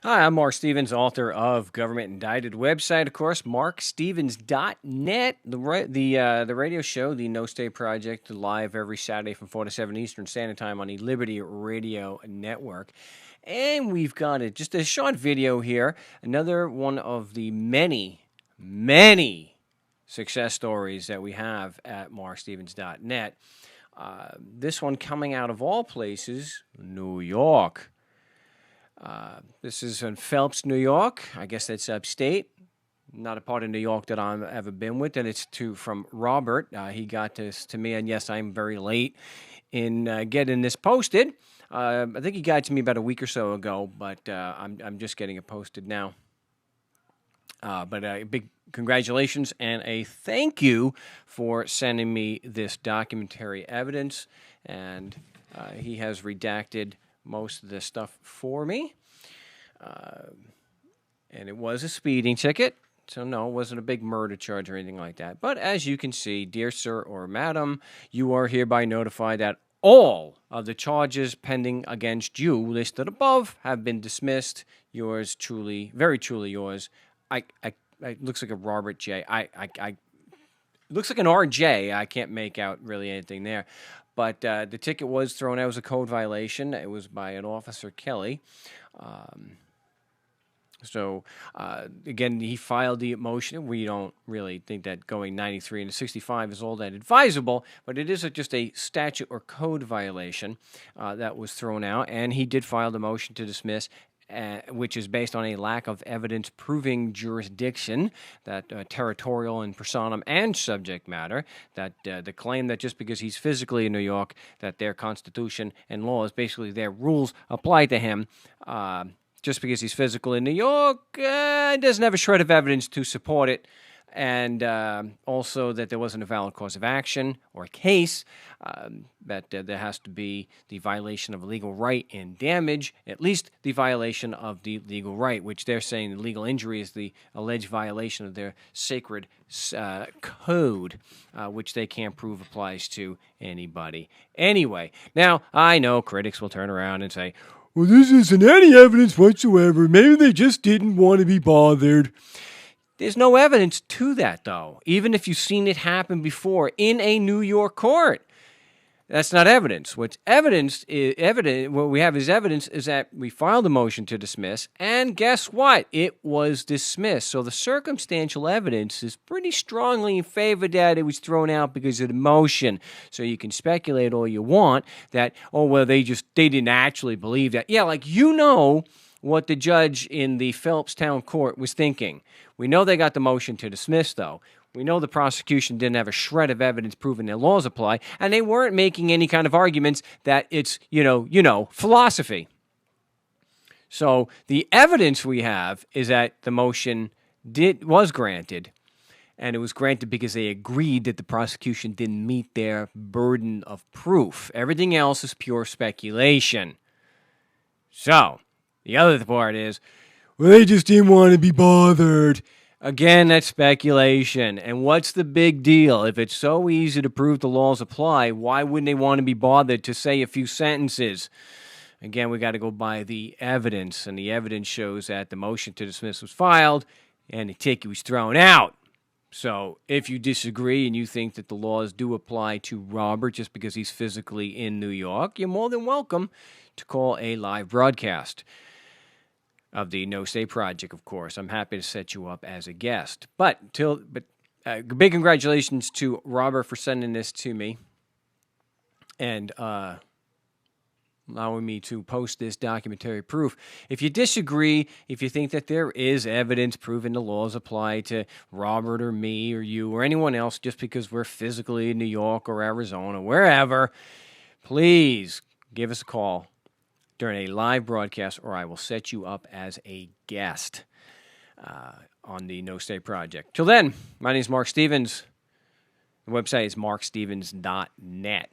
Hi, I'm Marc Stevens, author of Government Indicted. Website, of course, markstevens.net. The radio show, the No State Project, live every Saturday from 4 to 7 Eastern Standard Time on the Liberty Radio Network. And we've got just a short video here. Another one of the many success stories that we have at markstevens.net. This one coming out of all places, New York. This is in Phelps, New York. I guess that's upstate. Not a part of New York that I've ever been with. And it's from Robert. He got this to me, and yes, I'm very late in getting this posted. I think he got it to me about a week or so ago, but I'm just getting it posted now. But a big congratulations and a thank you for sending me this documentary evidence. And he has redacted most of this stuff for me. And it was a speeding ticket. So, no, it wasn't a big murder charge or anything like that. But as you can see, dear sir or madam, you are hereby notified that all of the charges pending against you listed above have been dismissed. Yours truly, very truly yours. It looks like a Robert J. It looks like an RJ. I can't make out really anything there. But the ticket was thrown out. It was a code violation. It was by an Officer Kelly. Again, he filed the motion. We don't really think that going 93 into 65 is all that advisable, but it is just a statute or code violation that was thrown out, and he did file the motion to dismiss, which is based on a lack of evidence proving jurisdiction, that territorial and personam and subject matter, that the claim that just because he's physically in New York, that their constitution and laws, basically their rules, apply to him, just because he's physically in New York, doesn't have a shred of evidence to support it. And also that there wasn't a valid cause of action or case, that there has to be the violation of a legal right and damage, at least the violation of the legal right, which they're saying the legal injury is the alleged violation of their sacred code, which they can't prove applies to anybody. Anyway, now I know critics will turn around and say, well, this isn't any evidence whatsoever. Maybe they just didn't want to be bothered. There's no evidence to that, though, even if you've seen it happen before in a New York court. That's not evidence. What we have as evidence is that we filed a motion to dismiss, and guess what? It was dismissed. So the circumstantial evidence is pretty strongly in favor that it was thrown out because of the motion. So you can speculate all you want that, they didn't actually believe that. Yeah, what the judge in the Phelps Town Court was thinking. We know they got the motion to dismiss, though. We know the prosecution didn't have a shred of evidence proving their laws apply, and they weren't making any kind of arguments that it's, philosophy. So the evidence we have is that the motion was granted, and it was granted because they agreed that the prosecution didn't meet their burden of proof. Everything else is pure speculation. So the other part is, they just didn't want to be bothered. Again, that's speculation. And what's the big deal? If it's so easy to prove the laws apply, why wouldn't they want to be bothered to say a few sentences? Again, we got to go by the evidence, and the evidence shows that the motion to dismiss was filed and the ticket was thrown out. So if you disagree and you think that the laws do apply to Robert just because he's physically in New York, you're more than welcome to call a live broadcast of the No State Project, of course. I'm happy to set you up as a guest. But big congratulations to Robert for sending this to me and allowing me to post this documentary proof. If you disagree, if you think that there is evidence proving the laws apply to Robert or me or you or anyone else just because we're physically in New York or Arizona, wherever, please give us a call during a live broadcast, or I will set you up as a guest on the No State Project. Till then, my name is Marc Stevens. The website is markstevens.net.